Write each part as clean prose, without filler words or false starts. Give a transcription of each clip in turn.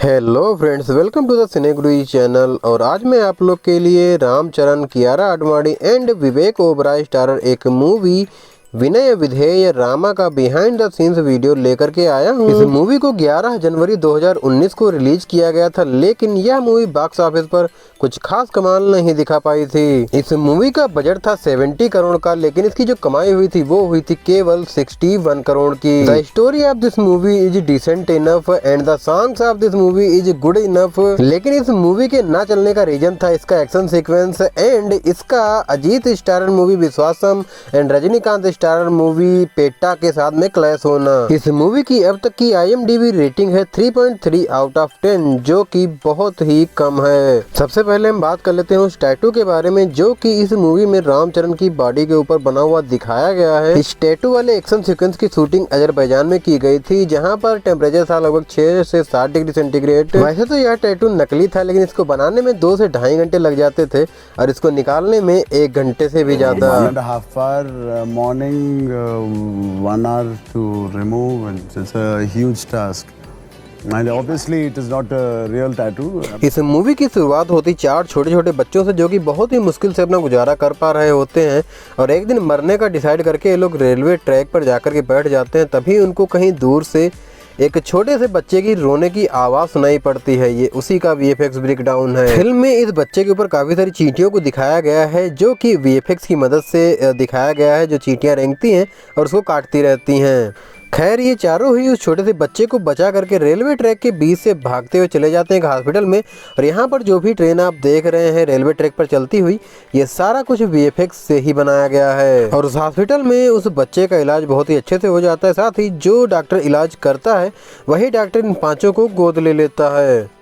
Hello friends, welcome to the CineGuruji channel. और आज मैं आप लोग के लिए रामचरण, कियारा आडवाणी एंड विवेक ओबराय स्टारर एक मूवी विनय विधेय रामा का बिहाइंड द सीन्स वीडियो लेकर के आया हूँ। इस मूवी को 11 जनवरी 2019 को रिलीज किया गया था, लेकिन यह मूवी बॉक्स ऑफिस पर कुछ खास कमाल नहीं दिखा पाई थी। इस मूवी का बजट था 70 करोड़ का, लेकिन इसकी जो कमाई हुई थी वो हुई थी केवल 61 करोड़ की। The story of this movie is decent enough and the songs of this movie is good enough. लेकिन इस मूवी के ना चलने का रीजन था इसका एक्शन सीक्वेंस एंड इसका Ajith starrer movie Viswasam and Rajinikanth starrer movie Petta के साथ में क्लैश होना। इस मूवी की अब तक की IMDb रेटिंग है 3.3 आउट ऑफ 10, जो कि बहुत ही कम है। सबसे पहले हम बात कर लेते हैं उस टैटू के बारे में जो कि इस मूवी में रामचरण की बॉडी के ऊपर बना हुआ दिखाया गया है। इस टैटू वाले एक्शन सीक्वेंस की शूटिंग अजरबैजान में की गई थी, जहां पर टेम्परेचर था लगभग 6 से 7 डिग्री सेंटीग्रेड। वैसे तो यह टैटू नकली था, लेकिन इसको बनाने में 2 से 2.5 घंटे लग जाते थे और इसको निकालने में 1 घंटे से भी ज्यादा। 1.5 hour morning, 1 hour to remove, and it's a huge task. And obviously it is not a real tattoo. इस मूवी की शुरुआत होती 4 छोटे छोटे बच्चों से, जो कि बहुत ही मुश्किल से अपना गुजारा कर पा रहे होते हैं और एक दिन मरने का डिसाइड करके ये लोग रेलवे ट्रैक पर जाकर के बैठ जाते हैं। तभी उनको कहीं दूर से एक छोटे से बच्चे की रोने की आवाज़ सुनाई पड़ती है। ये उसी का VFX ब्रेकडाउन है। फिल्म में इस बच्चे के ऊपर काफ़ी सारी चींटियों को दिखाया गया है, जो कि VFX की मदद से दिखाया गया है, जो चींटियाँ रेंगती हैं और उसको काटती रहती हैं। खैर, ये चारों ही उस छोटे से बच्चे को बचा करके रेलवे ट्रैक के बीच से भागते हुए चले जाते हैं एक हॉस्पिटल में। और यहाँ पर जो भी ट्रेन आप देख रहे हैं रेलवे ट्रैक पर चलती हुई, ये सारा कुछ VFX से ही बनाया गया है। और उस हॉस्पिटल में उस बच्चे का इलाज बहुत ही अच्छे से हो जाता है। साथ ही जो डॉक्टर इलाज करता है वही डॉक्टर इन 5 को गोद ले लेता है।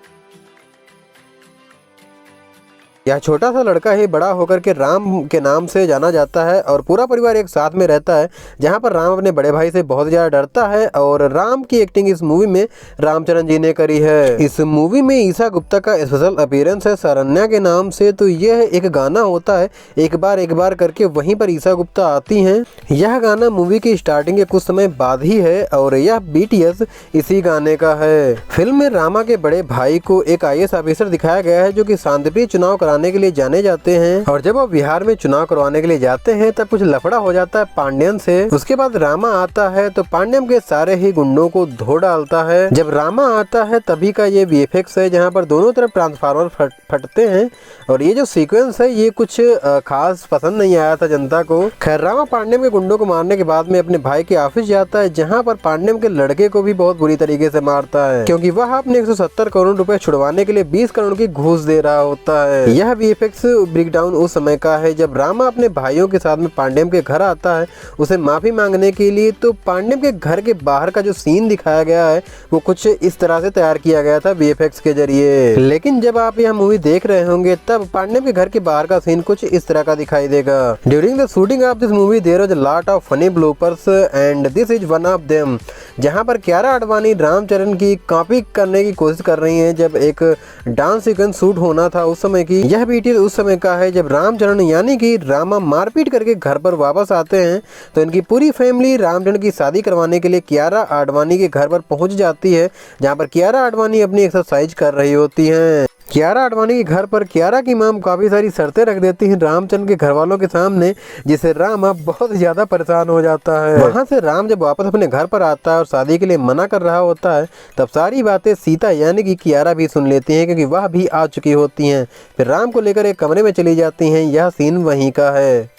यह छोटा सा लड़का ही बड़ा होकर के राम के नाम से जाना जाता है और पूरा परिवार एक साथ में रहता है, जहां पर राम अपने बड़े भाई से बहुत ज़्यादा डरता है। और राम की एक्टिंग इस मूवी में रामचरण जी ने करी है। इस मूवी में ईशा गुप्ता का स्पेशल अपीयरेंस है शरण्या के नाम से। तो यह एक गाना होता है, एक बार करके वहीं पर ईशा गुप्ता आती हैं। यह गाना मूवी की स्टार्टिंग के कुछ समय बाद ही है और यह BTS इसी गाने का है। फिल्म में रामा के बड़े भाई को एक IAS ऑफिसर दिखाया गया है, जो कि शांतिप्रिय चुनाव के लिए जाने जाते हैं। और जब वो बिहार में चुनाव करवाने के लिए जाते हैं तब कुछ लफड़ा हो जाता है पांड्यन से। उसके बाद रामा आता है तो पांड्यन के सारे ही गुंडों को धो डालता है। जब रामा आता है तभी का ये VFX है, जहां पर दोनों तरफ ट्रांसफार्मर फटते हैं। और ये जो सीक्वेंस है ये कुछ खास पसंद नहीं आया था जनता को। खैर, रामा पांड्यन के गुंडों को मारने के बाद में अपने भाई के ऑफिस जाता है, जहाँ पर पांड्यन के लड़के को भी बहुत बुरी तरीके से मारता है, क्योंकि वह अपने 170 करोड़ रुपए छुड़वाने के लिए 20 करोड़ की घूस दे रहा होता है। यह VFX ब्रेकडाउन उस समय का है जब रामा अपने भाइयों के साथ में पांड्यन के घर आता है उसे माफी मांगने के लिए। तो पांड्यन के घर के बाहर का जो सीन दिखाया गया है वो कुछ इस तरह से तैयार किया गया था VFX के जरिए। लेकिन जब आप यह मूवी देख रहे होंगे तब पांड्यन के घर के बाहर का सीन कुछ इस तरह का दिखाई देगा। During the shooting of this movie there was a lot of funny bloopers and this is one of them, जहां पर कियारा आडवाणी रामचरण की कॉपी करने की कोशिश कर रही हैं। जब एक डांस सीक्वेंस शूट होना था उस समय की, यह BTS उस समय का है जब रामचरण यानी कि रामा मारपीट करके घर पर वापस आते हैं। तो इनकी पूरी फैमिली रामचरण की शादी करवाने के लिए कियारा आडवाणी के घर पर पहुंच जाती है, जहां पर कियारा आडवाणी अपनी एक्सरसाइज कर रही होती हैं। कियारा आडवाणी के घर पर कियारा की माम काफ़ी सारी शर्तें रख देती हैं रामचंद्र के घर वालों के सामने, जिससे राम अब बहुत ज़्यादा परेशान हो जाता है। वहाँ से राम जब वापस अपने घर पर आता है और शादी के लिए मना कर रहा होता है, तब सारी बातें सीता यानी कि कियारा भी सुन लेती हैं, क्योंकि वह भी आ चुकी होती हैं। फिर राम को लेकर एक कमरे में चली जाती हैं। यह सीन वहीं का है।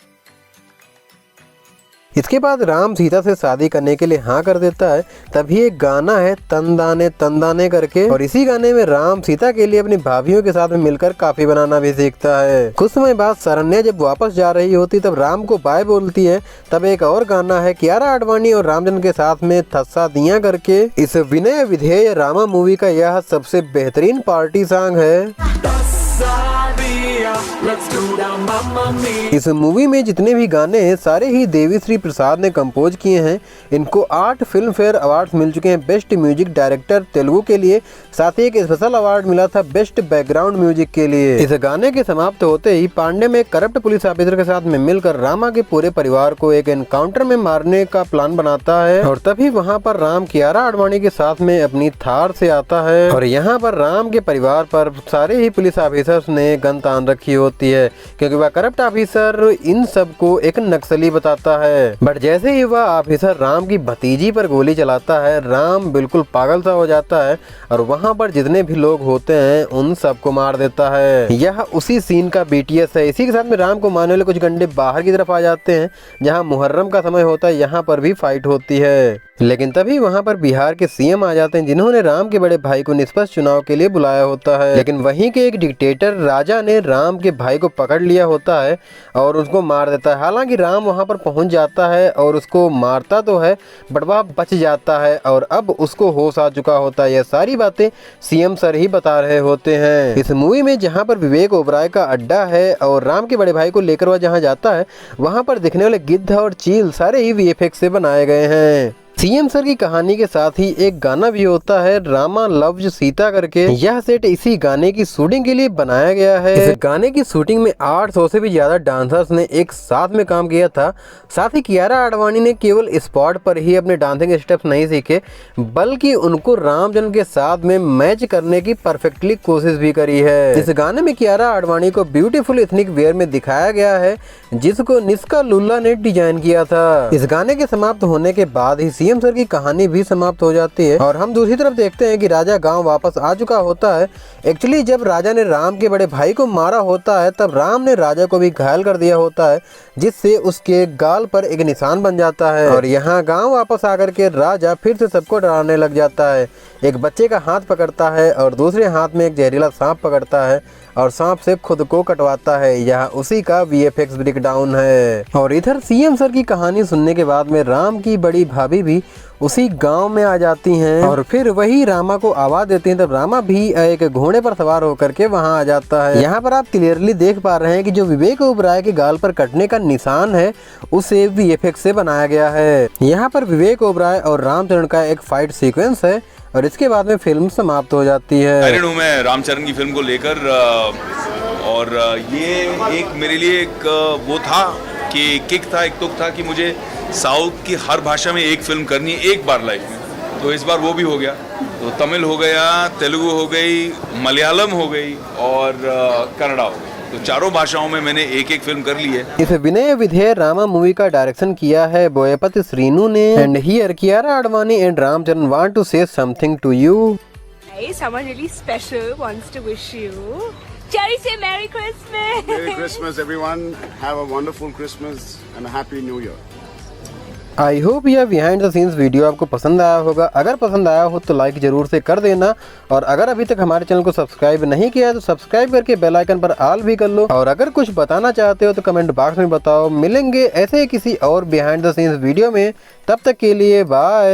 इसके बाद राम सीता से शादी करने के लिए हाँ कर देता है। तभी एक गाना है तंदाने तंदाने करके, और इसी गाने में राम सीता के लिए अपनी भाभियों के साथ में मिलकर काफी बनाना भी सीखता है। कुछ समय बाद शरण्या जब वापस जा रही होती तब राम को बाय बोलती है। तब एक और गाना है कियारा आडवाणी और रामचंद्र के साथ में थस्सा दिया करके। इस विनय विधेय रामा मूवी का यह सबसे बेहतरीन पार्टी सॉन्ग है। इस मूवी में जितने भी गाने हैं सारे ही देवी श्री प्रसाद ने कंपोज किए हैं। इनको 8 फिल्म फेयर अवार्ड्स मिल चुके हैं बेस्ट म्यूजिक डायरेक्टर तेलुगु के लिए, साथ ही एक स्पेशल अवार्ड मिला था बेस्ट बैकग्राउंड म्यूजिक के लिए। इस गाने के समाप्त होते ही पांडे में करप्ट पुलिस ऑफिसर के साथ में मिलकर रामा के पूरे परिवार को एक एनकाउंटर में मारने का प्लान बनाता है और तभी वहाँ पर राम कियारा आडवाणी के साथ में अपनी थार से आता है और यहाँ पर राम के परिवार पर सारे ही पुलिस ऑफिसर्स ने गन तान रखी होती है, क्योंकि वह करप्ट ऑफिसर इन सबको एक नक्सली बताता है। बट जैसे ही वह ऑफिसर राम की भतीजी पर गोली चलाता है, राम बिल्कुल पागल सा हो जाता है और वहाँ पर जितने भी लोग होते हैं उन सबको मार देता है। यह उसी सीन का BTS है। इसी के साथ में राम को मारने वाले कुछ गंडे बाहर की तरफ आ जाते हैं, जहाँ मुहर्रम का समय होता है, यहाँ पर भी फाइट होती है। लेकिन तभी वहां पर बिहार के CM आ जाते हैं, जिन्होंने राम के बड़े भाई को निष्पक्ष चुनाव के लिए बुलाया होता है। लेकिन वहीं के एक डिक्टेटर राजा ने राम के भाई को पकड़ लिया होता है और उसको मार देता है। हालांकि राम वहां पर पहुंच जाता है और उसको मारता तो है, बट वह बच जाता है और अब उसको होश आ चुका होता है। यह सारी बातें CM सर ही बता रहे होते हैं। इस मूवी में जहाँ पर विवेक ओबराय का अड्डा है और राम के बड़े भाई को लेकर वह जहाँ जाता है, वहाँ पर दिखने वाले गिद्ध और चील सारे ही VFX से बनाए गए हैं। CM सर की कहानी के साथ ही एक गाना भी होता है रामा लव्स सीता करके। यह सेट इसी गाने की शूटिंग के लिए बनाया गया है। इस गाने की शूटिंग में 800 से भी ज्यादा डांसर्स ने एक साथ में काम किया था। साथ ही कियारा आडवाणी ने केवल स्पॉट पर ही अपने डांसिंग स्टेप्स नहीं सीखे, बल्कि उनको रामजन के साथ में मैच करने की परफेक्टली कोशिश भी करी है। इस गाने में कियारा आडवाणी को ब्यूटीफुल एथनिक वेयर में दिखाया गया है, जिसको निष्का लुल्ला ने डिजाइन किया था। इस गाने के समाप्त होने के बाद ही CM सर की कहानी भी समाप्त हो जाती है और हम दूसरी तरफ देखते हैं कि राजा गांव वापस आ चुका होता है। एक्चुअली जब राजा ने राम के बड़े भाई को मारा होता है, तब राम ने राजा को भी घायल कर दिया होता है, जिससे उसके गाल पर एक निशान बन जाता है। और यहाँ गांव वापस आकर के राजा फिर से सबको डराने लग जाता है। एक बच्चे का हाथ पकड़ता है और दूसरे हाथ में एक जहरीला सांप पकड़ता है और सांप से खुद को कटवाता है। यह उसी का VFX ब्रेकडाउन है। और इधर CM सर की कहानी सुनने के बाद में राम की बड़ी भाभी भी उसी गांव में आ जाती हैं और फिर वही रामा को आवाज देती हैं। तब रामा भी एक घोड़े पर सवार होकर के वहां आ जाता है। यहाँ पर आप क्लियरली देख पा रहे हैं कि जो विवेक ओबराय के गाल पर कटने का निशान है, उसे VFX से बनाया गया है। यहाँ पर विवेक ओबराय और रामचरण का एक फाइट सीक्वेंस है और इसके बाद में फिल्म समाप्त हो जाती है। मैं रामचरण की फिल्म को लेकर और ये एक मेरे लिए एक वो था कि किक था, एक तुक था कि मुझे साउथ की हर भाषा में एक फिल्म करनी है एक बार लाइफ में। तो इस बार वो भी हो गया। तो तमिल हो गया, तेलुगु हो गई, मलयालम हो गई और कन्नड़ा हो गई। तो चारों भाषाओं में मैंने एक एक फिल्म कर ली है। इस विनय विधेय रामा मूवी का डायरेक्शन किया है बोयपति श्रीनु ने। And here Kiara Advani and Ram Charan want to say something to you. Someone really special wants to wish you. Jerry, say Merry Christmas. Merry Christmas, everyone. Have a wonderful Christmas and a Happy New Year. I hope यह behind the scenes video आपको पसंद आया होगा। अगर पसंद आया हो तो लाइक जरूर से कर देना और अगर अभी तक हमारे चैनल को सब्सक्राइब नहीं किया है तो सब्सक्राइब करके बेल आइकन पर ऑल भी कर लो। और अगर कुछ बताना चाहते हो तो कमेंट बॉक्स में बताओ। मिलेंगे ऐसे किसी और बिहाइंड द सीन्स वीडियो में, तब तक के लिए बाय।